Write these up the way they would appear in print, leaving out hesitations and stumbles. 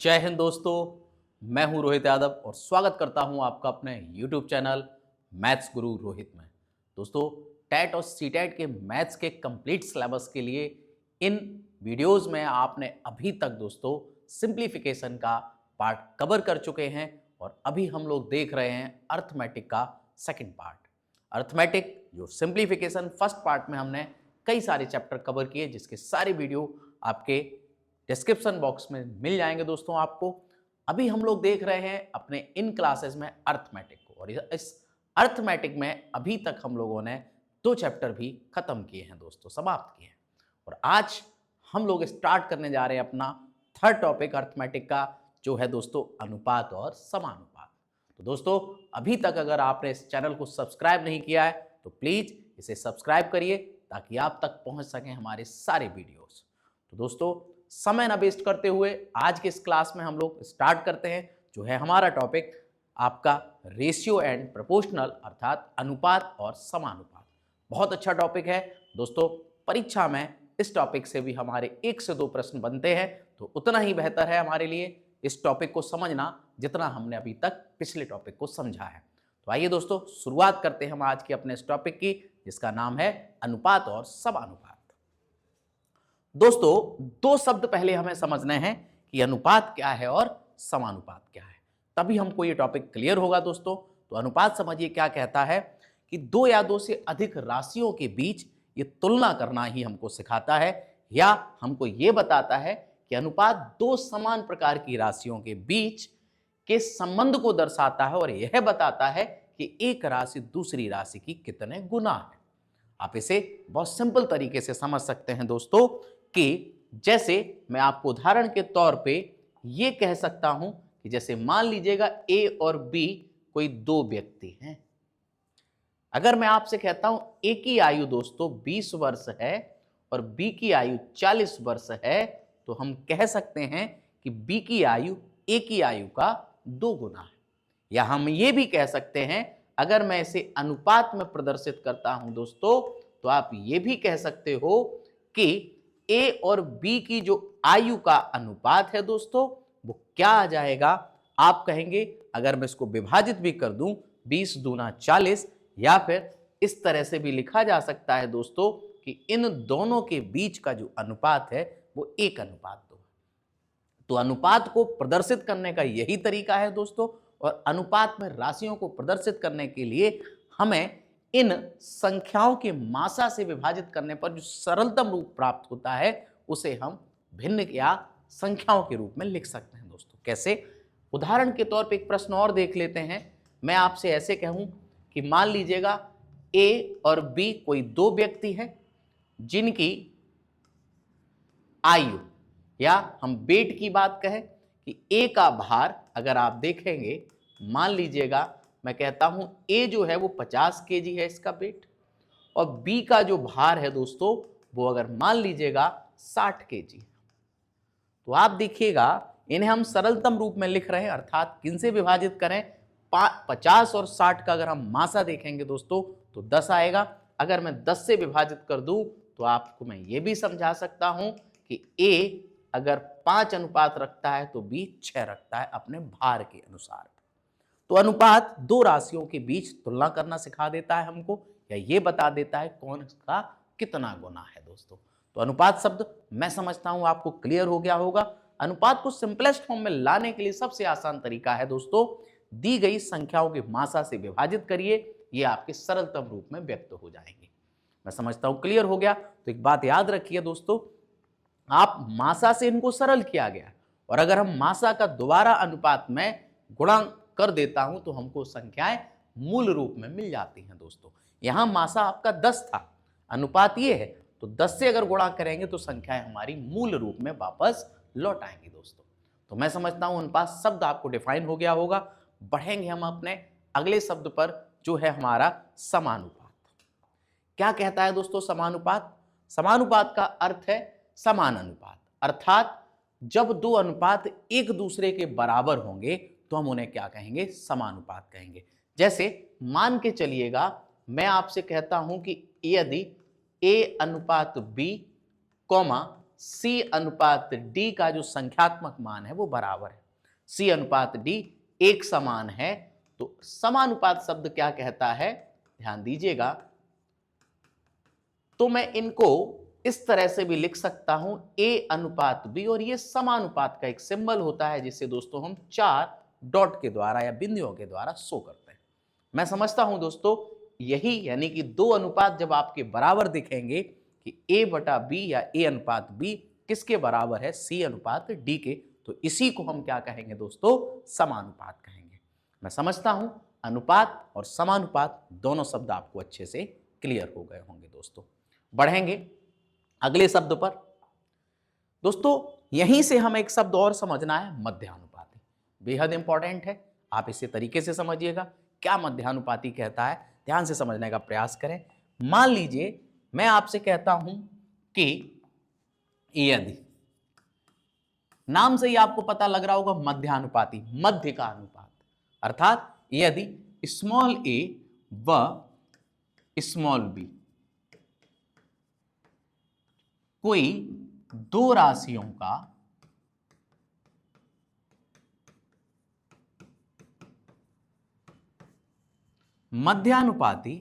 जय हिंद दोस्तों। मैं हूं रोहित यादव और स्वागत करता हूं आपका अपने YouTube चैनल मैथ्स गुरु रोहित में। दोस्तों, टैट और सीटैट के मैथ्स के कंप्लीट सिलेबस के लिए इन वीडियोस में आपने अभी तक दोस्तों सिंप्लीफिकेशन का पार्ट कवर कर चुके हैं और अभी हम लोग देख रहे हैं अर्थमेटिक का सेकंड पार्ट। अर्थमेटिक जो सिंप्लीफिकेशन फर्स्ट पार्ट में हमने कई सारे चैप्टर कवर किए, जिसके सारे वीडियो आपके डिस्क्रिप्शन बॉक्स में मिल जाएंगे दोस्तों आपको। अभी हम लोग देख रहे हैं अपने इन क्लासेस में अर्थमेटिक को, और इस अर्थमेटिक में अभी तक हम लोगों ने 2 चैप्टर भी खत्म किए हैं दोस्तों, समाप्त किए हैं। और आज हम लोग स्टार्ट करने जा रहे हैं अपना थर्ड टॉपिक अर्थमेटिक का, जो है दोस्तों अनुपात और समानुपात। तो दोस्तों, अभी तक अगर आपने इस चैनल को सब्सक्राइब नहीं किया है तो प्लीज इसे सब्सक्राइब करिए ताकि आप तक पहुंच सकें हमारे सारे वीडियोस। तो दोस्तों, समय न वेस्ट करते हुए आज के इस क्लास में हम लोग स्टार्ट करते हैं, जो है हमारा टॉपिक आपका रेशियो एंड प्रोपोर्शनल, अर्थात अनुपात और समानुपात। बहुत अच्छा टॉपिक है दोस्तों। परीक्षा में इस टॉपिक से भी हमारे 1 से 2 प्रश्न बनते हैं, तो उतना ही बेहतर है हमारे लिए इस टॉपिक को समझना जितना हमने अभी तक पिछले टॉपिक को समझा है। तो आइए दोस्तों, शुरुआत करते हैं हम आज के अपने इस टॉपिक की, जिसका नाम है अनुपात और समानुपात। दोस्तों, 2 शब्द पहले हमें समझने हैं कि अनुपात क्या है और समानुपात क्या है, तभी हमको ये टॉपिक क्लियर होगा दोस्तों। तो अनुपात समझिए क्या कहता है कि 2 या 2 से अधिक राशियों के बीच ये तुलना करना ही हमको सिखाता है, या हमको ये बताता है कि अनुपात 2 समान प्रकार की राशियों के बीच के संबंध को दर्शाता है और यह बताता है कि एक राशि दूसरी राशि की कितने गुना है। आप इसे बहुत सिंपल तरीके से समझ सकते हैं दोस्तों, कि जैसे मैं आपको उदाहरण के तौर पे ये कह सकता हूं कि जैसे मान लीजिएगा ए और बी कोई 2 व्यक्ति हैं। अगर मैं आपसे कहता हूं ए की आयु दोस्तों 20 वर्ष है और बी की आयु 40 वर्ष है, तो हम कह सकते हैं कि बी की आयु ए की आयु का 2 गुना है। या हम ये भी कह सकते हैं, अगर मैं इसे अनुपात में प्रदर्शित करता हूं दोस्तों, तो आप ये भी कह सकते हो कि ए और बी की जो आयु का अनुपात है दोस्तों, वो क्या आ जाएगा। आप कहेंगे, अगर मैं इसको विभाजित भी कर दूं 20 दूना 40, या फिर इस तरह से भी लिखा जा सकता है दोस्तों कि इन दोनों के बीच का जो अनुपात है वो 1:2 है। तो अनुपात को प्रदर्शित करने का यही तरीका है दोस्तों, और अनुपात में राशियों को प्रदर्शित करने के लिए हमें इन संख्याओं के मात्रा से विभाजित करने पर जो सरलतम रूप प्राप्त होता है, उसे हम भिन्न या संख्याओं के रूप में लिख सकते हैं दोस्तों। कैसे? उदाहरण के तौर पे एक प्रश्न और देख लेते हैं। मैं आपसे ऐसे कहूं कि मान लीजिएगा ए और बी कोई 2 व्यक्ति हैं, जिनकी आयु, या हम वेट की बात कहें कि ए का भार अगर आप देखेंगे, मान लीजिएगा मैं कहता हूं ए जो है वो 50 केजी है इसका वेट, और बी का जो भार है दोस्तों वो अगर मान लीजिएगा 60 केजी है। तो आप देखिएगा, इन्हें हम सरलतम रूप में लिख रहे हैं, अर्थात किनसे विभाजित करें, 50 और 60 का अगर हम मासा देखेंगे दोस्तों तो 10 आएगा। अगर मैं 10 से विभाजित कर दूं तो आपको मैं ये भी समझा सकता हूं कि ए अगर 5 अनुपात रखता है तो बी 6 रखता है अपने भार के अनुसार। तो अनुपात 2 राशियों के बीच तुलना करना सिखा देता है हमको, या ये बता देता है कौन इसका कितना गुना है दोस्तों। तो अनुपात शब्द मैं समझता हूं आपको क्लियर हो गया होगा। अनुपात को सिंपलेस्ट फॉर्म में लाने के लिए सबसे आसान तरीका है दोस्तों, दी गई संख्याओं की मात्रा से विभाजित करिए, ये आपके सरलतम रूप में व्यक्त हो जाएंगे। मैं समझता हूं क्लियर हो गया। तो एक बात याद रखिए दोस्तों, आप मात्रा से इनको सरल किया गया, और अगर हम मात्रा का दोबारा अनुपात में गुणा कर देता हूं तो हमको संख्याएं मूल रूप में मिल जाती हैं दोस्तों। यहां मात्रा आपका 10 था, अनुपात ये है, तो 10 से अगर गुणा करेंगे तो संख्याएं हमारी मूल रूप में वापस लौट आएंगी दोस्तों। तो मैं समझता हूं अनुपात शब्द आपको डिफाइन हो गया होगा। बढ़ेंगे हम अपने अगले शब्द पर, जो है हमारा समानुपात। क्या कहता है दोस्तों समानुपात? समानुपात का अर्थ है समान अनुपात, अर्थात जब 2 अनुपात एक दूसरे के बराबर होंगे तो हम उन्हें क्या कहेंगे? समानुपात कहेंगे। जैसे मान के चलिएगा, मैं आपसे कहता हूं कि यदि a अनुपात b, C अनुपात D का जो संख्यात्मक मान है वो बराबर है, C अनुपात D एक समान है, तो समानुपात शब्द क्या कहता है, ध्यान दीजिएगा। तो मैं इनको इस तरह से भी लिख सकता हूं A अनुपात B, और ये समानुपात का एक सिंबल होता है जिसे दोस्तों हम 4 डॉट के द्वारा या बिंदुओं के द्वारा शो करते हैं। मैं समझता हूं दोस्तों यही, यानी कि दो अनुपात जब आपके बराबर दिखेंगे कि A बटा B या A अनुपात B किसके बराबर है, C अनुपात D के, तो इसी को हम क्या कहेंगे दोस्तों, समानुपात कहेंगे। मैं समझता हूं अनुपात और समानुपात दोनों शब्द आपको अच्छे से क्लियर हो गए होंगे दोस्तों। बढ़ेंगे अगले शब्द पर। दोस्तों यहीं से हमें एक शब्द और समझना है, मध्यानुपाती, बेहद इंपॉर्टेंट है, आप इसे तरीके से समझिएगा। क्या मध्यानुपाती कहता है, ध्यान से समझने का प्रयास करें। मान लीजिए मैं आपसे कहता हूं कि यदि, नाम से ही आपको पता लग रहा होगा मध्यानुपाती, मध्य का अनुपात, अर्थात यदि स्मॉल a व स्मॉल b कोई दो राशियों का मध्यानुपाती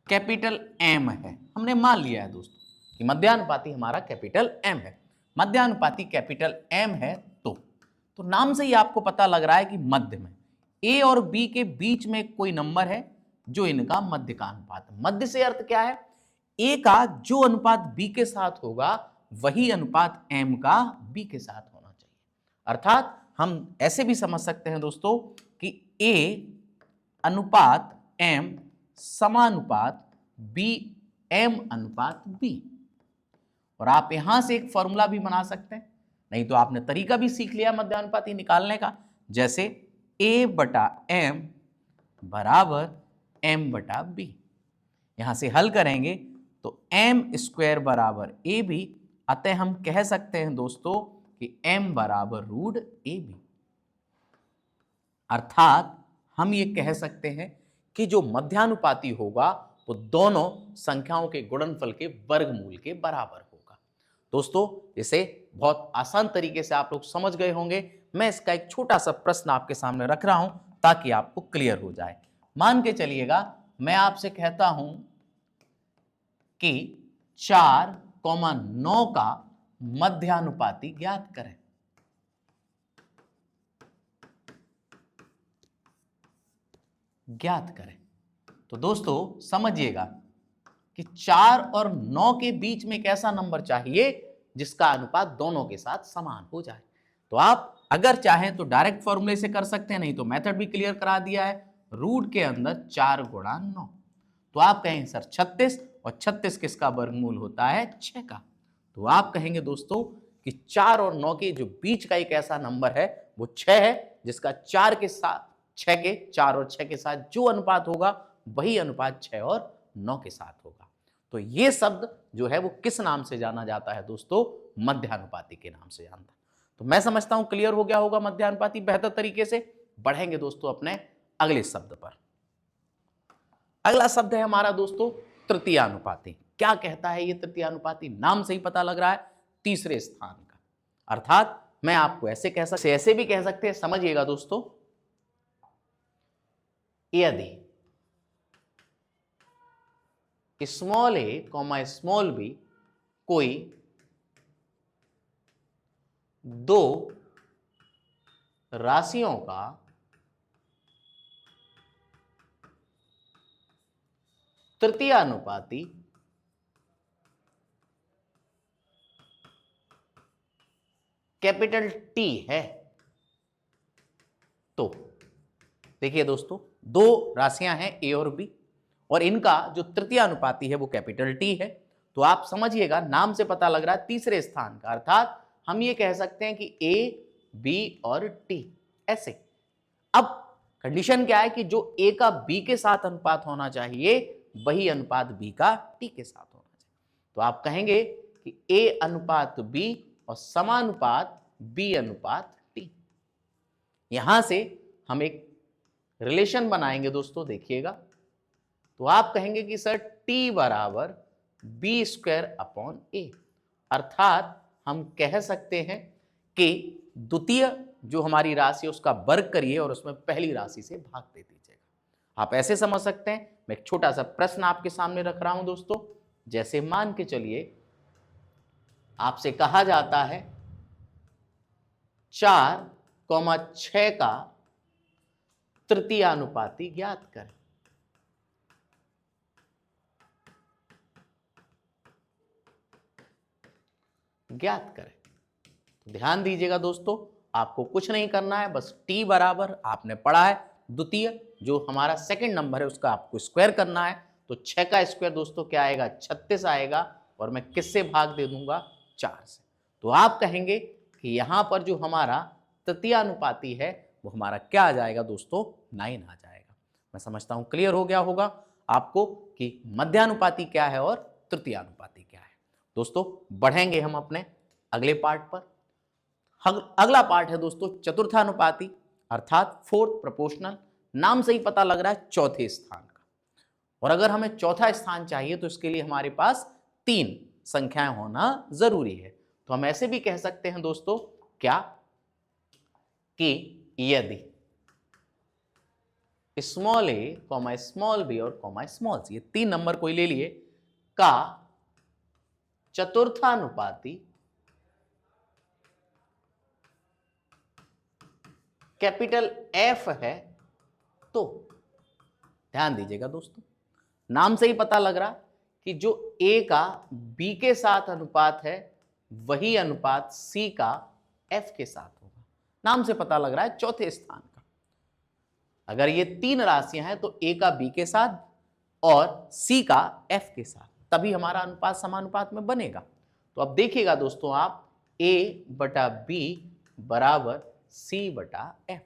कैपिटल M है, हमने मान लिया है दोस्तों कि मध्यानुपाती हमारा कैपिटल M है, मध्यानुपाती कैपिटल M है, तो नाम से ही आपको पता लग रहा है कि मध्य में A और B के बीच में कोई नंबर है जो इनका मध्य का अनुपात है। मध्य से अर्थ क्या है, A का जो अनुपात B के साथ होगा वही अनुपात M का B के साथ होना चाहिए। अर्थात हम ऐसे भी समझ सकते हैं दोस्तों कि A अनुपात M समानुपात B M अनुपात B, और आप यहां से एक फॉर्मूला भी बना सकते हैं, नहीं तो आपने तरीका भी सीख लिया मध्यानुपाती निकालने का, जैसे A बटा M बराबर M बटा B। यहां से हल करेंगे तो M स्क्वायर बराबर AB, अतः हम कह सकते हैं दोस्तों कि M बराबर रूट AB। अर्थात हम ये कह सकते हैं कि जो मध्यानुपाती होगा वो दोनों संख्याओं के गुणनफल के वर्गमूल के बराबर होगा। दोस्तों इसे बहुत आसान तरीके से आप लोग समझ गए होंगे। मैं इसका एक छोटा सा प्रश्न आपके सामने रख रहा हूं ताकि आपको क्लियर हो जाए। मान के चलिएगा मैं आपसे कहता हूं कि 4,9 का मध्यानुपाती ज्ञात करें। तो दोस्तों समझिएगा कि 4 और 9 के बीच में एक ऐसा नंबर चाहिए जिसका अनुपात दोनों के साथ समान हो जाए। तो आप अगर चाहें तो डायरेक्ट फॉर्मूले से कर सकते हैं, नहीं तो मेथड भी क्लियर करा दिया है, रूट के अंदर 4 गुणा 9। तो आप कहें सर 36, और 36 किसका वर्गमूल होता है, 6 का। तो आप कहेंगे दोस्तों कि 4 और 9 के जो बीच का एक ऐसा नंबर है वो 6 है, जिसका 4 के साथ 6 के 4 और 6 के साथ जो अनुपात होगा वही अनुपात 6 और 9 के साथ होगा। तो ये शब्द जो है वो किस नाम से जाना जाता है दोस्तों, मध्यानुपाती के नाम से जानता है। तो मैं समझता हूं क्लियर हो गया होगा मध्यानुपाती बेहतर तरीके से। बढ़ेंगे दोस्तों अपने अगले शब्द पर। अगला शब्द है हमारा दोस्तों तृतीयानुपाती। क्या कहता है ये तृतीयानुपाती, नाम से ही पता लग रहा है, तीसरे स्थान का। अर्थात मैं आपको ऐसे कह सकते, ऐसे भी कह सकते हैं, समझिएगा दोस्तों, यदि small a comma small b कोई दो राशियों का तृतीयानुपाती कैपिटल T है, तो देखिए दोस्तों दो राशियां हैं A और B, और इनका जो तृतीयानुपाती है वो कैपिटल T है। तो आप समझिएगा नाम से पता लग रहा है तीसरे स्थान का, अर्थात हम ये कह सकते हैं कि A, B और T ऐसे। अब कंडीशन क्या है कि जो A का B के साथ अनुपात होना चाहिए वही अनुपात B का T के साथ होना चाहिए। तो आप कहेंगे कि A अनुपात B और समानुपात B अनुपात T। यहां से हम एक रिलेशन बनाएंगे दोस्तों, देखिएगा तो आप कहेंगे कि सर t बराबर बी स्क्वायर अपॉन ए, अर्थात हम कह सकते हैं कि द्वितीय जो हमारी राशि है उसका वर्ग करिए और उसमें पहली राशि से भाग दे दीजिएगा। आप ऐसे समझ सकते हैं। मैं एक छोटा सा प्रश्न आपके सामने रख रहा हूं दोस्तों। जैसे मान के चलिए आपसे कहा जाता है 4,6 का तृतीयानुपाती ज्ञात करें। ज्ञात करें। तो ध्यान दीजिएगा दोस्तों, आपको कुछ नहीं करना है, बस t बराबर आपने पढ़ा है द्वितीय जो हमारा सेकंड नंबर है उसका आपको स्क्वायर करना है। तो 6 का स्क्वायर दोस्तों क्या आएगा, 36 आएगा, और मैं किससे भाग दे दूंगा, 4 से। तो आप कहेंगे कि यहां पर जो हमारा तृतीयानुपाती है वो हमारा क्या आ जाएगा दोस्तों, 9 आ जाएगा। मैं समझता हूं क्लियर हो गया होगा आपको कि मध्यानुपाती क्या है और तृतीयानुपाती क्या है। दोस्तों बढ़ेंगे हम अपने अगले पार्ट पर। अगला पार्ट है दोस्तों चतुर्थानुपाती अर्थात फोर्थ प्रोपोर्शनल। नाम से ही पता लग रहा है चौथे स्थान का, और अगर हमें चौथा स्थान चाहिए तो इसके लिए हमारे पास 3 संख्याएं होना जरूरी है। तो हम ऐसे भी कह सकते हैं दोस्तों क्या कि यदि स्मॉल ए कॉमा स्मॉल बी और कॉमा स्मॉल सी, ये 3 नंबर कोई ले लिए, का चतुर्थानुपाती कैपिटल एफ है, तो ध्यान दीजिएगा दोस्तों, नाम से ही पता लग रहा कि जो ए का बी के साथ अनुपात है वही अनुपात सी का एफ के साथ होगा। नाम से पता लग रहा है चौथे स्थान का। अगर ये 3 राशियां हैं तो ए का बी के साथ और सी का एफ के साथ, तभी हमारा अनुपात समानुपात में बनेगा। तो अब देखिएगा दोस्तों आप, ए बटा बी बराबर सी बटा एफ।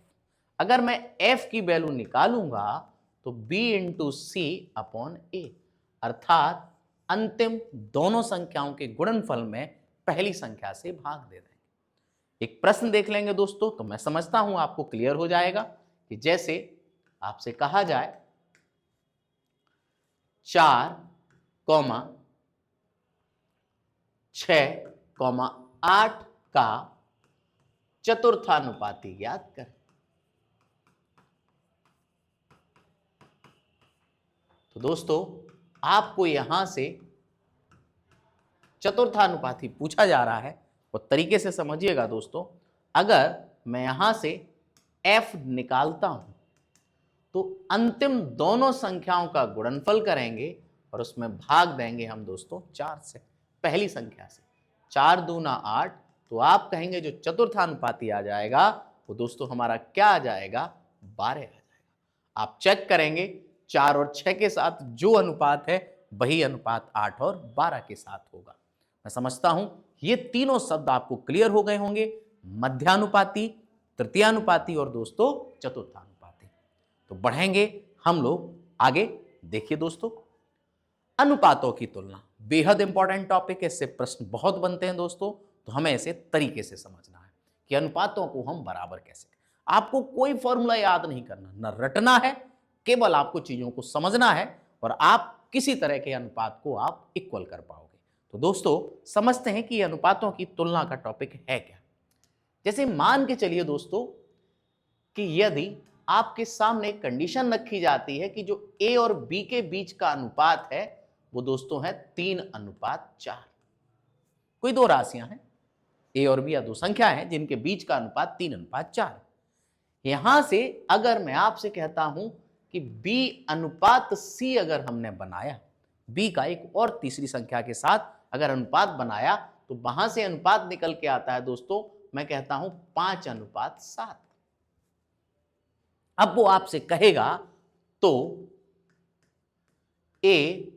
अगर मैं एफ की वैल्यू निकालूंगा तो बी इंटू सी अपॉन ए, अर्थात अंतिम दोनों संख्याओं के गुणनफल में पहली संख्या से भाग दे देंगे। एक प्रश्न देख लेंगे दोस्तों, तो मैं समझता हूं आपको क्लियर हो जाएगा कि जैसे आपसे कहा जाए 4,6,8 का चतुर्थानुपाती ज्ञात करें। तो दोस्तों आपको यहां से चतुर्थानुपाती पूछा जा रहा है, और तरीके से समझिएगा दोस्तों, अगर मैं यहां से f निकालता हूं तो अंतिम दोनों संख्याओं का गुणनफल करेंगे और उसमें भाग देंगे हम दोस्तों 4 से, पहली संख्या से। 4 दूना 8, तो आप कहेंगे जो चतुर्थानुपाती आ जाएगा वो दोस्तों हमारा क्या आ जाएगा, 12 आ जाएगा। आप चेक करेंगे 4 और 6 के साथ जो अनुपात है वही अनुपात 8 और 12 के साथ होगा। मैं समझता हूं ये तीनों शब्द आपको क्लियर हो गए होंगे, मध्यानुपाती, तृतीयानुपाती और दोस्तों चतुर्थानुपाती। तो बढ़ेंगे हम लोग आगे। देखिए दोस्तों, अनुपातों की तुलना बेहद इंपॉर्टेंट टॉपिक है, इससे प्रश्न बहुत बनते हैं दोस्तों, तो हमें इसे तरीके से समझना है कि अनुपातों को हम बराबर कैसे। आपको कोई फॉर्मूला याद नहीं करना, न रटना है, केवल आपको चीजों को समझना है और आप किसी तरह के अनुपात को आप इक्वल कर पाओगे। तो दोस्तों समझते हैं कि अनुपातों की तुलना का टॉपिक है क्या। जैसे मान के चलिए दोस्तों कि यदि आपके सामने कंडीशन रखी जाती है कि जो ए और बी के बीच का अनुपात है वो दोस्तों है 3:4। कोई 2 राशियां हैं, ए और बी या 2 संख्या है जिनके बीच का अनुपात 3:4। यहां से अगर मैं आपसे कहता हूं कि बी अनुपात सी अगर हमने बनाया, बी का एक और तीसरी संख्या के साथ अगर अनुपात बनाया, तो वहां से अनुपात निकल के आता है दोस्तों, मैं कहता हूं 5:7। अब वो आपसे कहेगा तो ए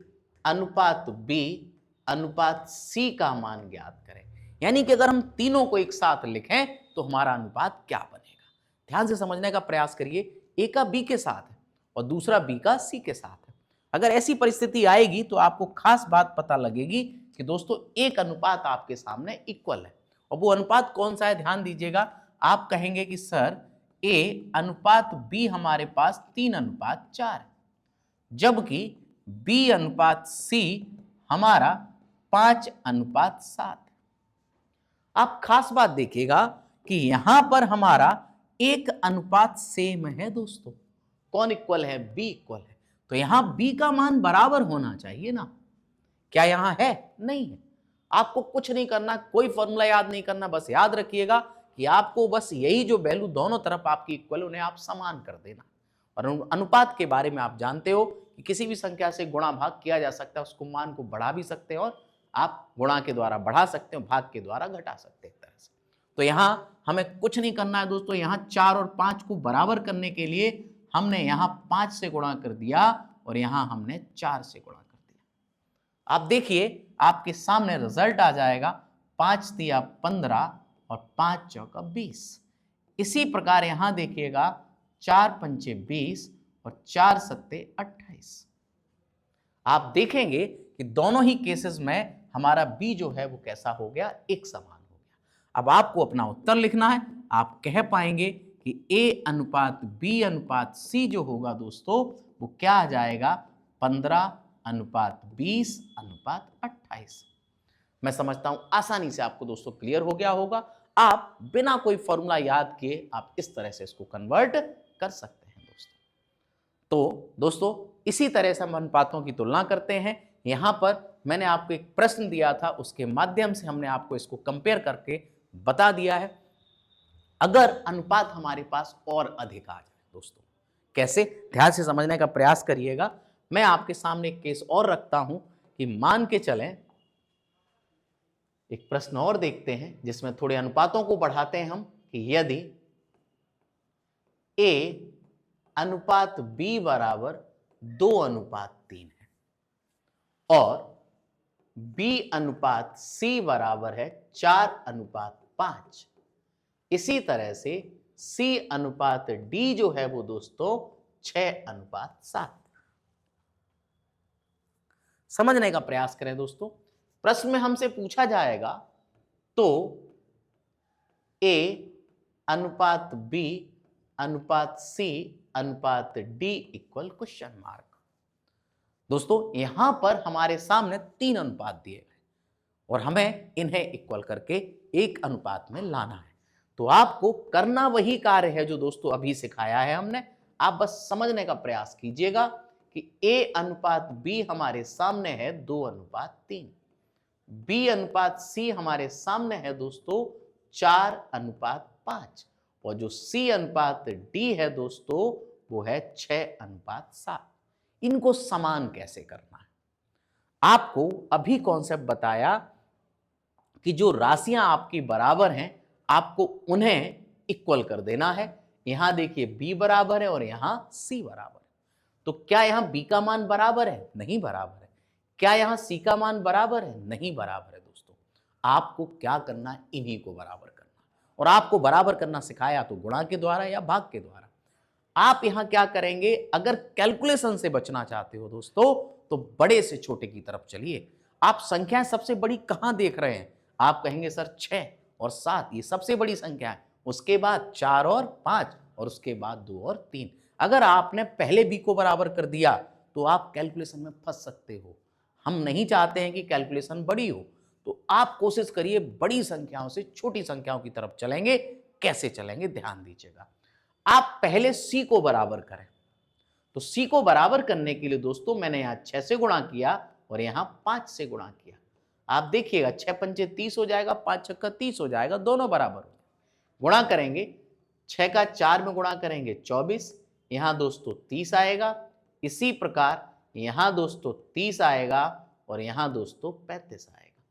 अनुपात बी अनुपात सी का मान ज्ञात करें। यानी कि अगर हम तीनों को एक साथ लिखें तो हमारा अनुपात क्या बनेगा। ध्यान से समझने का प्रयास करिए। ए का बी के साथ है और दूसरा बी का सी के साथ है। अगर ऐसी परिस्थिति आएगी तो आपको खास बात पता लगेगी कि दोस्तों एक अनुपात आपके सामने इक्वल है, और वो अनुपात कौन सा है, ध्यान दीजिएगा। आप कहेंगे कि सर ए अनुपात बी हमारे पास 3:4 है, जबकि B/C हमारा 5/7। आप खास बात देखिएगा कि यहां पर हमारा 1 अनुपात सेम है दोस्तों। कौन इक्वल है? B इक्वल है। तो यहां B का मान बराबर होना चाहिए ना। क्या यहां है? नहीं है। आपको कुछ नहीं करना, कोई फॉर्मूला याद नहीं करना, बस याद रखिएगा कि आपको बस यही जो वैल्यू दोनों तरफ आपकी इक्वल, उन्हें आप समान कर देना। और अनुपात के बारे में आप जानते हो कि किसी भी संख्या से गुणा भाग किया जा सकता है, उसको मान को बढ़ा भी सकते हैं और आप गुणा के द्वारा बढ़ा सकते हो, भाग के द्वारा घटा सकते हैं एक तरह से। तो यहाँ हमें कुछ नहीं करना है दोस्तों। यहाँ 4 और 5 को बराबर करने के लिए हमने यहाँ 5 से गुणा कर दिया और यहाँ हमने 4 से गुणा कर दिया। आप देखिए आपके सामने रिजल्ट आ जाएगा, 5 तिया 15 और 5 चौका 20। इसी प्रकार यहां देखिएगा 4 पंचे 20 और 4 सत्ते 28। आप देखेंगे कि दोनों ही केसेस में हमारा बी जो है वो कैसा हो गया? एक समान हो गया। अब आपको अपना उत्तर लिखना है। आप कह पाएंगे कि A/B/C जो होगा दोस्तों वो क्या आ जाएगा? 15/20/28। मैं समझता हूं आसानी से आपको दोस्तों क्लियर हो गया होगा। आप बिना कोई फॉर्मूला याद किए आप इस तरह से इसको कन्वर्ट कर सकते हैं दोस्तों। तो दोस्तों इसी तरह से हम अनुपातों की तुलना करते हैं। यहां पर मैंने आपको एक प्रश्न दिया था, उसके माध्यम से हमने आपको इसको कंपेयर करके बता दिया है। अगर अनुपात हमारे पास और अधिक आ जाए दोस्तों, कैसे? ध्यान से समझने का प्रयास करिएगा। मैं आपके सामने एक केस और रखता हूं कि मान के चलें, एक प्रश्न और देखते हैं जिसमें थोड़े अनुपातों को बढ़ाते हैं हम, कि यदि A/B बराबर 2/3 है और B/C बराबर है 4/5, इसी तरह से C/D जो है वो दोस्तों 6/7। समझने का प्रयास करें दोस्तों। प्रश्न में हमसे पूछा जाएगा तो A/B/C/D इक्वल क्वेश्चन मार्क। दोस्तों यहां पर हमारे सामने 3 अनुपात दिए गए और हमें इन्हें इक्वल करके एक अनुपात में लाना है। तो आपको करना वही कार्य है जो दोस्तों अभी सिखाया है हमने। आप बस समझने का प्रयास कीजिएगा कि A/B हमारे सामने है 2/3, B/C हमारे सामने है दोस्तों 4/5 और जो C/D है दोस्तों वो है 6/7। इनको समान कैसे करना है? आपको अभी कॉन्सेप्ट बताया कि जो राशियां आपकी बराबर हैं आपको उन्हें इक्वल कर देना है। यहां देखिए B बराबर है और यहां C बराबर है। तो क्या यहां B का मान बराबर है? नहीं बराबर है। क्या यहां C का मान बराबर है? नहीं बराबर है दोस्तों। आपको क्या करना है? इन्हीं को बराबर करना। और आपको बराबर करना सिखाया तो गुणा के द्वारा या भाग के द्वारा। आप यहां क्या करेंगे? अगर कैलकुलेशन से बचना चाहते हो दोस्तों तो बड़े से छोटे की तरफ चलिए। आप संख्याएं सबसे बड़ी कहां देख रहे हैं? आप कहेंगे सर 6 और 7 ये सबसे बड़ी संख्या है, उसके बाद 4 और 5 और उसके बाद 2 और 3। अगर आपने पहले B को बराबर कर दिया तो आप कैलकुलेशन में फंस सकते हो। हम नहीं चाहते हैं कि कैलकुलेशन बड़ी हो, तो आप कोशिश करिए बड़ी संख्याओं से छोटी संख्याओं की तरफ चलेंगे। कैसे चलेंगे ध्यान दीजिएगा। आप पहले C को बराबर करें। तो C को बराबर करने के लिए दोस्तों मैंने यहां 6 से गुणा किया और यहां 5 से गुणा किया। आप देखिएगा 6 पंचे 30 हो जाएगा, 5 छक्का 30 हो जाएगा, दोनों बराबर हो जाएगा। गुणा करेंगे, 6 का 4 में गुणा करेंगे 24, यहां दोस्तों 30 आएगा। इसी प्रकार यहां दोस्तों 30 आएगा और यहां दोस्तों 35 आएगा।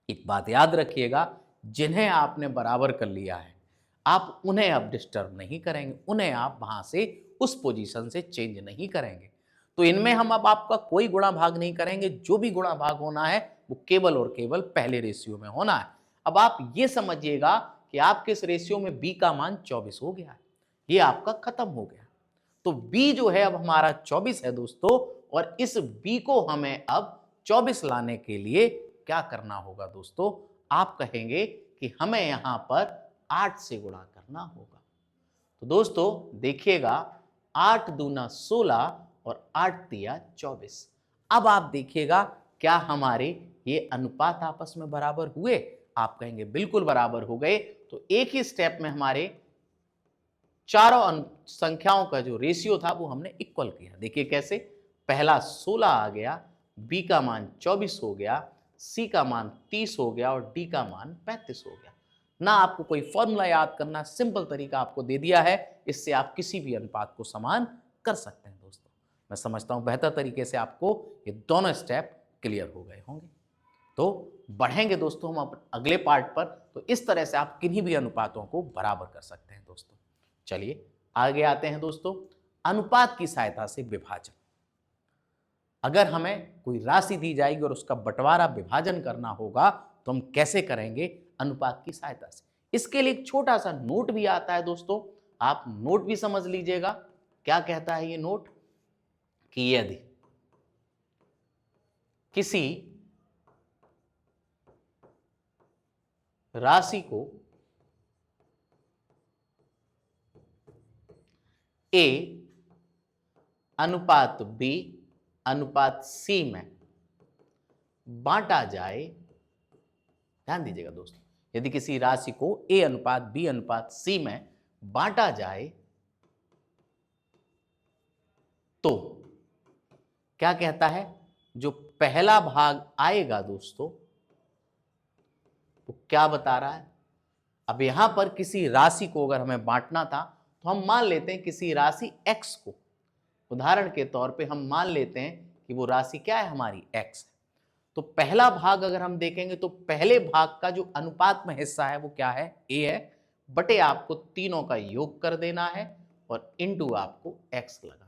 एक बात याद रखिएगा, जिन्हें आपने बराबर कर लिया है आप उन्हें अब डिस्टर्ब नहीं करेंगे, उन्हें आप वहां से उस पोजीशन से चेंज नहीं करेंगे। तो इनमें हम अब आपका कोई गुणा भाग नहीं करेंगे। जो भी गुणा भाग होना है वो केवल और केवल पहले रेशियो में होना है। अब आप ये समझिएगा कि आपके इस रेशियो में B का मान 24 हो गया है, ये आपका खत्म हो गया। तो B जो है अब हमारा 24 है दोस्तों, और इस B को हमें अब 24 लाने के लिए क्या करना होगा दोस्तों? आप कहेंगे कि हमें यहां पर 8 से गुणा करना होगा। तो दोस्तों देखिएगा 8 दूना 16 और 8 तिया 24। अब आप देखिएगा क्या हमारे ये अनुपात आपस में बराबर हुए? आप कहेंगे बिल्कुल बराबर हो गए। तो एक ही स्टेप में हमारे चारों संख्याओं का जो रेशियो था वो हमने इक्वल किया। देखिए कैसे, पहला 16 आ गया, बी का मान 24 हो गया, सी का मान 30 हो गया और डी का मान 35 हो गया। ना आपको कोई फॉर्मूला याद करना, सिंपल तरीका आपको दे दिया है, इससे आप किसी भी अनुपात को समान कर सकते हैं। दोस्तों मैं समझता हूं बेहतर तरीके से आपको ये दोनों स्टेप क्लियर हो गए होंगे। तो बढ़ेंगे दोस्तों हम अगले पार्ट पर, तो इस तरह से आप किन्हीं भी अनुपातों को बराबर कर सकते हैं। दोस्तों चलिए आगे आते हैं। दोस्तों अनुपात की सहायता से विभाजन, अगर हमें कोई राशि दी जाएगी और उसका बंटवारा विभाजन करना होगा तो हम कैसे करेंगे? अनुपात की सहायता से। इसके लिए एक छोटा सा नोट भी आता है दोस्तों, आप नोट भी समझ लीजिएगा। क्या कहता है ये नोट कि यदि किसी राशि को A अनुपात B अनुपात C में बांटा जाए, ध्यान दीजिएगा दोस्तों, यदि किसी राशि को A अनुपात B अनुपात C में बांटा जाए तो क्या कहता है? जो पहला भाग आएगा दोस्तों वो क्या बता रहा है? अब यहां पर किसी राशि को अगर हमें बांटना था तो हम मान लेते हैं किसी राशि x को, उदाहरण के तौर पे हम मान लेते हैं कि वो राशि क्या है? हमारी x है। तो पहला भाग अगर हम देखेंगे तो पहले भाग का जो अनुपात में हिस्सा है वो क्या है? a है, बटे आपको तीनों का योग कर देना है और इनटू आपको x लगाना।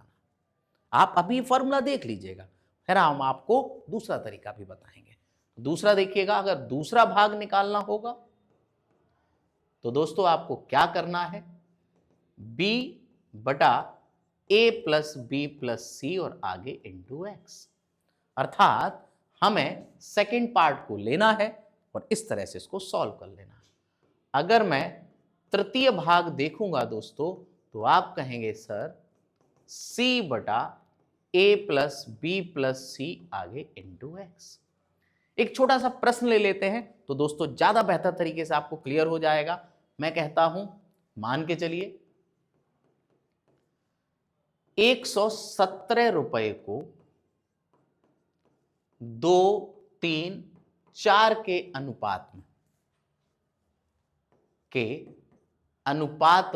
आप अभी फॉर्मूला देख लीजिएगा, फिर हम आपको दूसरा तरीका भी बताएंगे। दूसरा देखिएगा, अगर दूसरा भाग निकालना होगा तो दोस्तों आपको क्या करना है? b बटा a प्लस बी प्लस सी और आगे इंटू एक्स, अर्थात हमें सेकेंड पार्ट को लेना है और इस तरह से इसको सॉल्व कर लेना है। अगर मैं तृतीय भाग देखूंगा दोस्तों तो आप कहेंगे सर c बटा a प्लस बी प्लस सी आगे इंटू एक्स। एक छोटा सा प्रश्न ले लेते हैं तो दोस्तों ज्यादा बेहतर तरीके से आपको क्लियर हो जाएगा। मैं कहता हूं, मान के चलिए 117 रुपए को 2, 3, 4 के अनुपात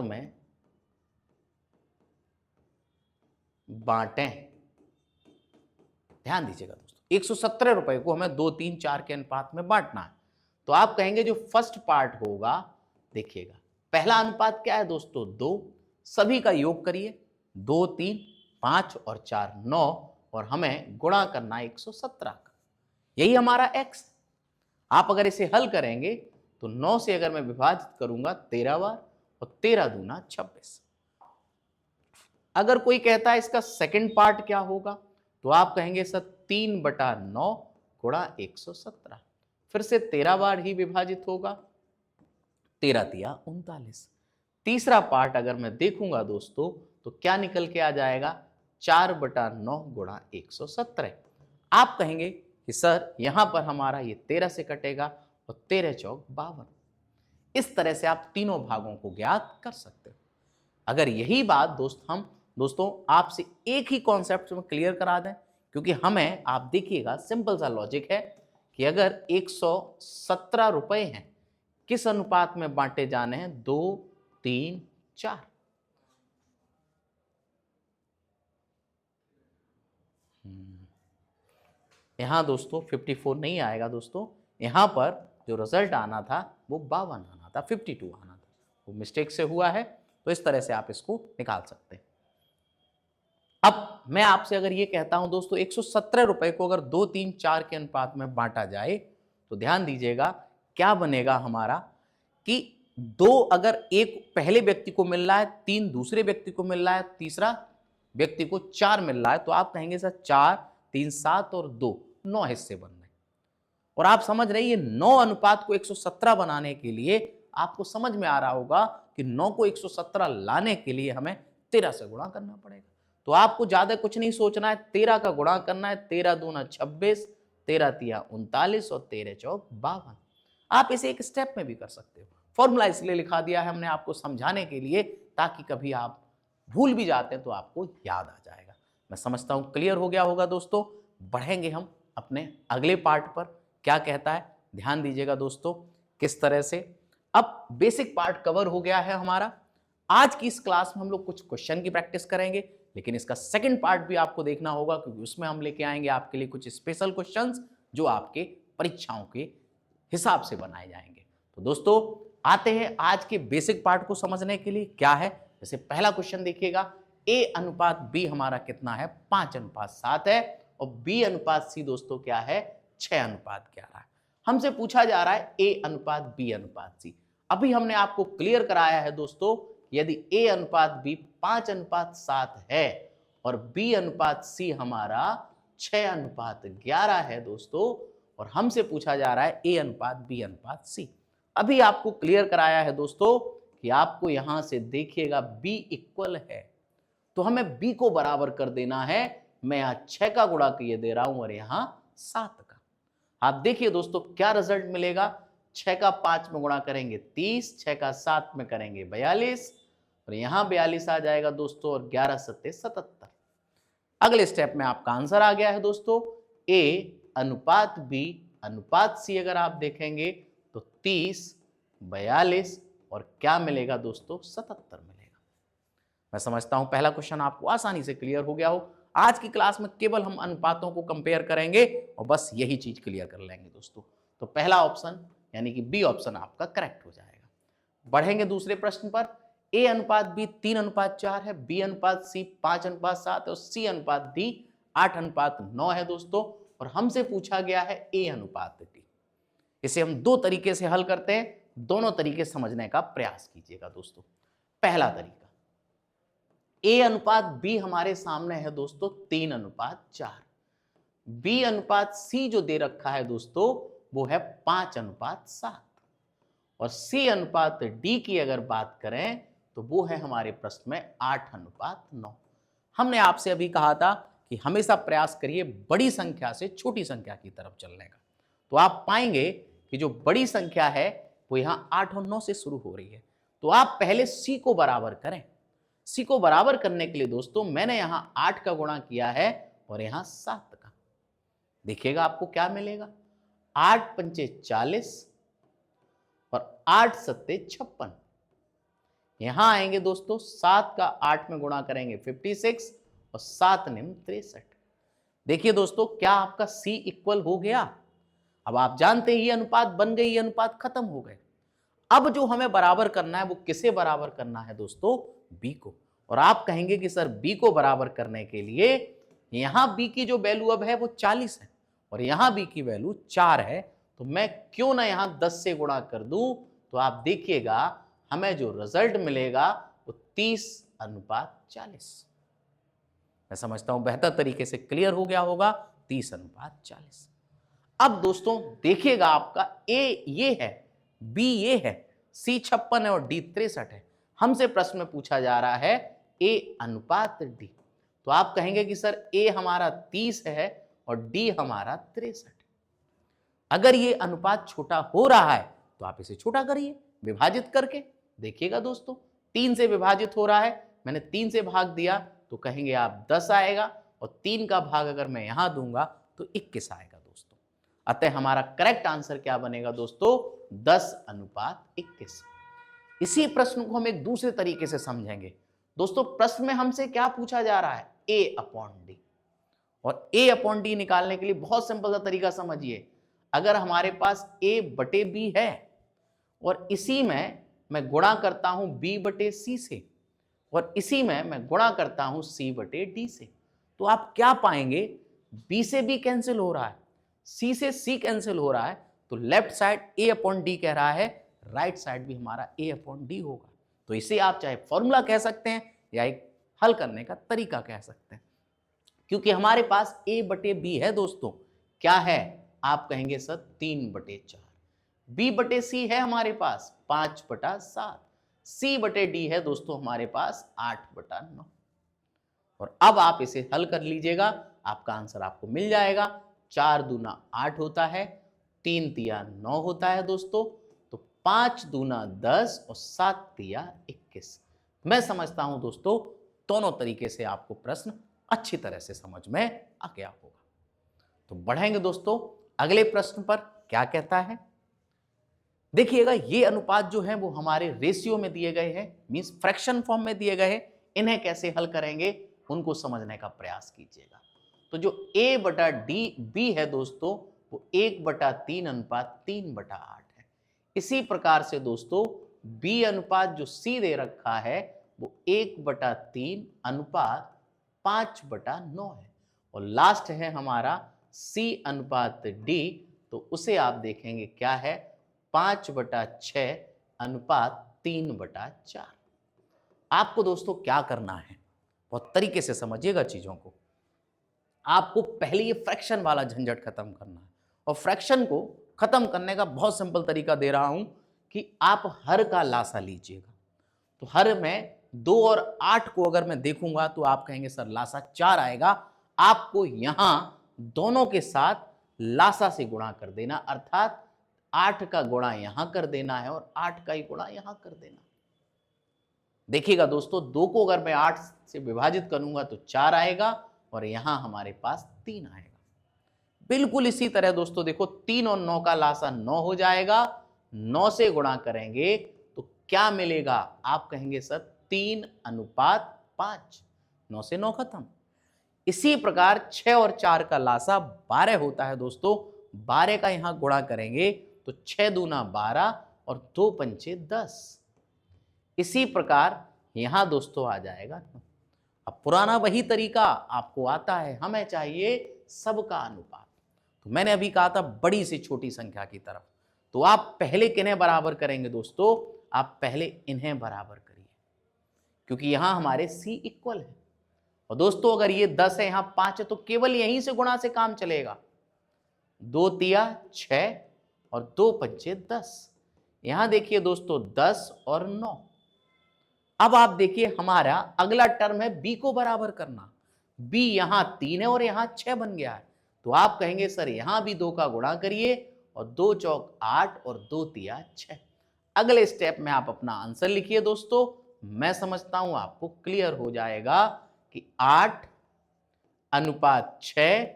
में बांटें। ध्यान दीजिएगा दोस्तों, 117 रुपए को हमें 2, 3, 4 के अनुपात में बांटना है। तो आप कहेंगे जो फर्स्ट पार्ट होगा, देखिएगा पहला अनुपात क्या है दोस्तों? 2, सभी का योग करिए, 2, 3, 5 और 4 9 और हमें गुणा करना 117 का, यही हमारा x। आप अगर इसे हल करेंगे तो 9 से अगर मैं विभाजित करूंगा 13 बार और 13 दूना 26। अगर कोई कहता है इसका सेकंड पार्ट क्या होगा तो आप कहेंगे सर 3 बटा 9 गुणा 117, फिर से 13 बार ही विभाजित होगा, 13 तिया 39। तीसरा पार्ट अगर मैं देखूंगा दोस्तों तो क्या निकल के आ जाएगा? 4 बटा 9 गुणा 117। आप कहेंगे कि सर यहां पर हमारा ये 13 से कटेगा और 13 चौक 52। इस तरह से आप तीनों भागों को ज्ञात कर सकते हो। अगर यही बात दोस्तों आपसे एक ही कॉन्सेप्ट में क्लियर करा दें, क्योंकि हमें, आप देखिएगा सिंपल सा लॉजिक है कि अगर 117 रुपए हैं, किस अनुपात में बांटे जाने हैं? 2, 3, 4। यहां दोस्तों 54 नहीं आएगा दोस्तों, यहां पर जो रिजल्ट आना था वो 52 आना था, 52 आना था, वो मिस्टेक से हुआ है। तो इस तरह से आप इसको निकाल सकते हैं। अब मैं आपसे अगर ये कहता हूं दोस्तों 117 रुपए को अगर 2, 3, 4 के अनुपात में बांटा जाए तो ध्यान दीजिएगा क्या बनेगा हमारा कि 2 अगर एक पहले व्यक्ति को मिल रहा है, 3 दूसरे व्यक्ति को मिल रहा है, तीसरा व्यक्ति को 4 मिल रहा है, तो आप कहेंगे सर 4, 3, 7 और 2 9 हिस्से बन रहे। और आप समझ रहे हैं ये 9 अनुपात को 117 बनाने के लिए आपको समझ में आ रहा होगा कि 9 को 117 लाने के लिए हमें 13 से गुणा करना पड़ेगा। तो आपको ज्यादा कुछ नहीं सोचना है, 13 का गुणा करना है, 13 दूना 26, 13 तिया 39 और 13 चौक 52। आप इसे एक स्टेप में भी कर सकते हो। फॉर्मूला इसलिए लिखा दिया है हमने आपको समझाने के लिए, ताकि कभी आप भूल भी जाते हैं तो आपको याद आ जाएगा। मैं समझता हूं क्लियर हो गया होगा दोस्तों। बढ़ेंगे हम अपने अगले पार्ट पर, क्या कहता है, ध्यान दीजिएगा दोस्तों किस तरह से। अब बेसिक पार्ट कवर हो गया है हमारा। आज की इस क्लास में हम लोग कुछ क्वेश्चन की प्रैक्टिस करेंगे, लेकिन इसका सेकंड पार्ट भी आपको देखना होगा, क्योंकि उसमें हम लेके आएंगे आपके लिए कुछ स्पेशल क्वेश्चंस जो आपके परीक्षाओं के हिसाब से बनाए जाएंगे। तो दोस्तों आते हैं आज के बेसिक पार्ट को समझने के लिए। क्या है, जैसे पहला क्वेश्चन देखिएगा, A अनुपात B हमारा कितना है, 5:7 है, और B अनुपात C दोस्तों क्या है, 6:11 है। हमसे पूछा जा रहा है A अनुपात B अनुपात C। अभी हमने आपको क्लियर कराया है दोस्तों, यदि A अनुपात B 5:7 है और B अनुपात C हमारा 6:11 है दोस्तों, और हमसे पूछा जा रहा है A अनुपात B अनुपात C। अभी आपको क्लियर कराया है दोस्तों कि आपको यहां से देखिएगा B इक्वल है, तो हमें B को बराबर कर देना है। मैं यहां 6 का गुणा किए दे रहा हूं और यहां 7 का। आप देखिए दोस्तों क्या रिजल्ट मिलेगा। 6 का 5 में गुणा करेंगे 30, 6 का 7 में करेंगे 42, और यहां 42 आ जाएगा दोस्तों, और 11 सत्ते 77। अगले स्टेप में आपका आंसर आ गया है दोस्तों। A अनुपात B अनुपात C अगर आप देखेंगे तो 30, 42 और क्या मिलेगा दोस्तों, 77 मिलेगा। मैं समझता हूं पहला क्वेश्चन आपको आसानी से क्लियर हो गया हो। आज की क्लास में केवल हम अनुपातों को कंपेयर करेंगे और बस यही चीज क्लियर कर लेंगे दोस्तों। तो पहला ऑप्शन यानी कि बी ऑप्शन आपका करेक्ट हो जाएगा। बढ़ेंगे दूसरे प्रश्न पर। A अनुपात B 3:4 है, B अनुपात C 5:7 और C अनुपात D 8:9 है दोस्तों, और हमसे पूछा गया है A अनुपात D। इसे हम दो तरीके से हल करते हैं, दोनों तरीके समझने का प्रयास कीजिएगा दोस्तों। पहला तरीका, A अनुपात B हमारे सामने है दोस्तों 3:4। B अनुपात C जो दे रखा है दोस्तों वो है 5:7, और C अनुपात D की अगर बात करें तो वो है हमारे प्रश्न में 8:9। हमने आपसे अभी कहा था कि हमेशा प्रयास करिए बड़ी संख्या से छोटी संख्या की तरफ चलने का, तो आप पाएंगे कि जो बड़ी संख्या है वो यहां 8 और 9 से शुरू हो रही है। तो आप पहले C को बराबर करें। C को बराबर करने के लिए दोस्तों मैंने यहां 8 का गुणा किया है और यहां 7 का। देखिएगा आपको क्या मिलेगा, 8 पंचे 40 और 8 सत्ते 56। यहां आएंगे दोस्तों 7 का 8 में गुणा करेंगे 56 और 7 निम 63। देखिए दोस्तों क्या आपका C इक्वल हो गया। अब आप जानते ही अनुपात बन गई, ये अनुपात खत्म हो गए। अब जो हमें बराबर करना है वो किसे बराबर करना है दोस्तों, B को। और आप कहेंगे कि सर B को बराबर करने के लिए यहां B की जो वैल्यू अब है वो 40 है और यहां B की वैल्यू 4 है, तो मैं क्यों ना यहां 10 से गुणा कर दूं। तो आप देखिएगा हमें जो रिजल्ट मिलेगा वो 30:40। मैं समझता हूं बेहतर तरीके से क्लियर हो गया होगा, 30:40। अब दोस्तों देखिएगा आपका A ये है, B ये है, C 56 है और D 63 है। हमसे प्रश्न में पूछा जा रहा है A अनुपात D। तो आप कहेंगे कि सर A हमारा 30 है और D हमारा 63। अगर ये अनुपात छोटा हो रहा है तो आप इसे छोटा करिए विभाजित करके। देखिएगा दोस्तों 3 से विभाजित हो रहा है, मैंने 3 से भाग दिया तो कहेंगे आप 10 आएगा, और 3 का भाग अगर मैं यहां दूंगा तो 21 आएगा दोस्तों। अतः हमारा करेक्ट आंसर क्या बनेगा दोस्तों, 10:21। इसी प्रश्न को हम एक दूसरे तरीके से समझेंगे दोस्तों। प्रश्न में हमसे क्या पूछा जा रहा है, A/D, और A/D निकालने के लिए बहुत सिंपल सा तरीका समझिए। अगर हमारे पास A/B है और इसी में मैं गुणा करता हूं B/C से, और इसी में मैं गुणा करता हूं C/D से, तो आप क्या पाएंगे, B से B कैंसिल हो रहा है, C से C कैंसिल हो रहा है, तो लेफ्ट साइड A/D कह रहा है, राइट साइड भी हमारा A/D होगा। तो इसे आप चाहे फॉर्मूला कह सकते हैं या एक हल करने का तरीका कह सकते हैं, क्योंकि हमारे पास A/B है दोस्तों, क्या है, आप कहेंगे सर 3/4। B/C है हमारे पास 5/7, C/D है दोस्तों हमारे पास 8/9। और अब आप इसे हल कर लीजिएगा, आपका आंसर आपको मिल जाएगा। 4 दूना 8 होता है, 3 तिया 9 होता है दोस्तों, तो 5 दूना 10 और 7 तिया 21। मैं समझता हूं दोस्तों दोनों तरीके से आपको प्रश्न अच्छी तरह से समझ में आ गया होगा। तो बढ़ेंगे दोस्तों अगले प्रश्न पर, क्या कहता है देखिएगा। ये अनुपात जो है वो हमारे रेशियो में दिए गए हैं, मींस फ्रैक्शन फॉर्म में दिए गए हैं। इन्हें कैसे हल करेंगे उनको समझने का प्रयास कीजिएगा। तो जो a बटा डी बी है दोस्तों वो 1/3 अनुपात 3/8 है। इसी प्रकार से दोस्तों b अनुपात जो c दे रखा है वो 1/3 अनुपात 5/9 है। और लास्ट है हमारा c अनुपात d, तो उसे आप देखेंगे क्या है, 5/6 अनुपात 3/4। आपको दोस्तों क्या करना है, बहुत तरीके से समझिएगा चीजों को। आपको पहले ये फ्रैक्शन वाला झंझट खत्म करना है, और फ्रैक्शन को खत्म करने का बहुत सिंपल तरीका दे रहा हूं कि आप हर का लासा लीजिएगा। तो हर में 2 और 8 को अगर मैं देखूंगा तो आप कहेंगे सर लासा 4 आएगा। आपको यहां दोनों के साथ लासा से गुणा कर देना, अर्थात 8 का गुणा यहां कर देना है और 8 का ही गुणा यहां कर देना। देखिएगा दोस्तों 2 को अगर मैं 8 से विभाजित करूंगा तो 4 आएगा और यहां हमारे पास 3 आएगा। बिल्कुल इसी तरह दोस्तों देखो 3 और 9 का लासा 9 हो जाएगा, 9 से गुणा करेंगे तो क्या मिलेगा, आप कहेंगे सर 3/5, 9 से 9 खत्म। इसी प्रकार 6 और 4 का लासा 12 होता है दोस्तों, 12 का यहां गुणा करेंगे तो 6 दूना 12 और 2 पंचे 10। इसी प्रकार यहां दोस्तों आ जाएगा। अब पुराना वही तरीका आपको आता है, हमें चाहिए सबका अनुपात। तो मैंने अभी कहा था बड़ी से छोटी संख्या की तरफ, तो आप पहले किन्हें बराबर करेंगे दोस्तों, आप पहले इन्हें बराबर करिए, क्योंकि यहां हमारे c इक्वल है। और दोस्तों अगर ये 10 है, यहां 5 है, तो केवल यहीं से गुणा से काम चलेगा। 2 तिया 6 और 2 पंचे 10। यहां देखिए दोस्तों 10 और 9। अब आप देखिए हमारा अगला टर्म है b को बराबर करना। b यहां 3 है और यहां 6 बन गया है, तो आप कहेंगे सर यहां भी 2 का गुणा करिए और 2 चौक 8 और 2 तिया 6। अगले स्टेप में आप अपना आंसर लिखिए दोस्तों। मैं समझता हूं आपको क्लियर हो जाएगा कि 8 अनुपात 6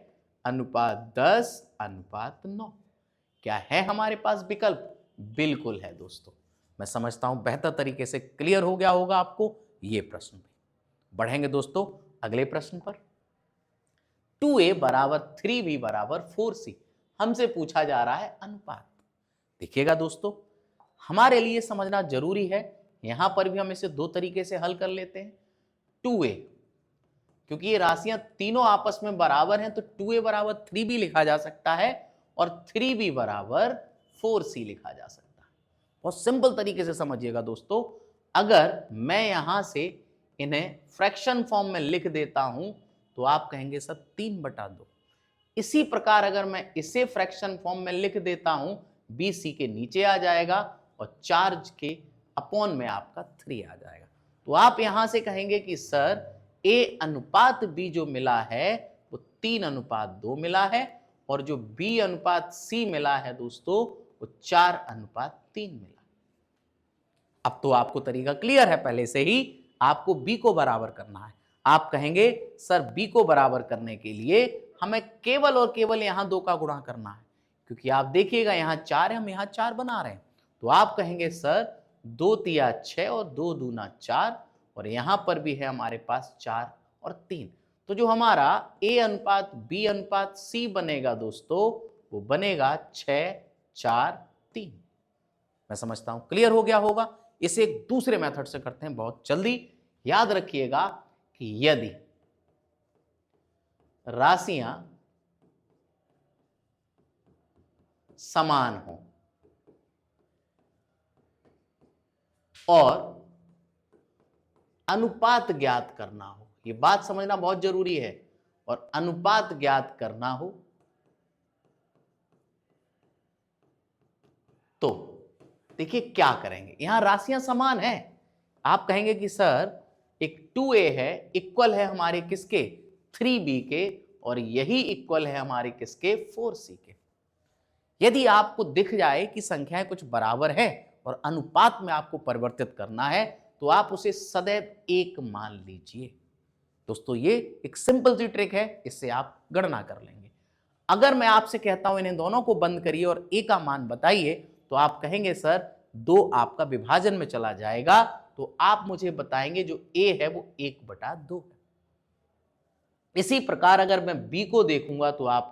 अनुपात 10 अनुपात 9। क्या है हमारे पास विकल्प, बिल्कुल है दोस्तों। मैं समझता हूं बेहतर तरीके से क्लियर हो गया होगा आपको ये प्रश्न भी। बढ़ेंगे दोस्तों अगले प्रश्न पर। 2a बराबर 3b बराबर 4c हमसे पूछा जा रहा है अनुपात। देखिएगा दोस्तों हमारे लिए समझना जरूरी है, यहां पर भी हम इसे दो तरीके से हल कर लेते हैं। 2a, क्योंकि ये राशियां तीनों आपस में बराबर हैं, तो 2a बराबर 3b लिखा जा सकता है और 3b बराबर 4c लिखा जा सकता है। बहुत सिंपल तरीके से समझिएगा दोस्तों, अगर मैं यहां से इन्हें फ्रैक्शन फॉर्म में लिख देता हूं तो आप कहेंगे सर 3/2। इसी प्रकार अगर मैं इसे फ्रैक्शन फॉर्म में लिख देता हूं, b c के नीचे आ जाएगा और चार्ज के अपॉन में आपका 3 आ जाएगा। तो आप यहां से कहेंगे कि सर a अनुपात b जो मिला है वो 3/2 मिला है, और जो b अनुपात c मिला है दोस्तों वो 4/3 मिला। अब तो आपको तरीका क्लियर है, पहले से ही आपको b को बराबर करना है। आप कहेंगे सर b को बराबर करने के लिए हमें केवल और केवल यहां 2 का गुणा करना है, क्योंकि आप देखिएगा यहां 4 है, हम यहां 4 बना रहे हैं। तो आप कहेंगे सर 2 तिया 6 और 2 दूना 4, और यहां पर भी है हमारे पास 4 और 3। तो जो हमारा a अनुपात b अनुपात c बनेगा दोस्तों वो बनेगा 6 4 3। मैं समझता हूं क्लियर हो गया होगा। इसे एक दूसरे मेथड से करते हैं बहुत जल्दी। याद रखिएगा कि यदि राशियां समान हो और अनुपात ज्ञात करना हो, यह बात समझना बहुत जरूरी है, और अनुपात ज्ञात करना हो तो देखिए क्या करेंगे। यहां राशियां समान हैं, आप कहेंगे कि सर एक 2a है इक्वल है हमारे किसके 3b के, और यही इक्वल है हमारे किसके 4c के। यदि आपको दिख जाए कि संख्याएं कुछ बराबर है और अनुपात में आपको परिवर्तित करना है तो आप उसे सदैव 1 मान लीजिए। दोस्तों ये एक सिंपल सी ट्रिक है, इससे आप गणना कर लेंगे। अगर मैं आपसे कहता हूं इन्हें दोनों को बंद करिए और a का मान बताइए, तो आप कहेंगे सर 2 आपका विभाजन में चला जाएगा, तो आप मुझे बताएंगे जो a है वो 1/2 है। इसी प्रकार अगर मैं b को देखूंगा तो आप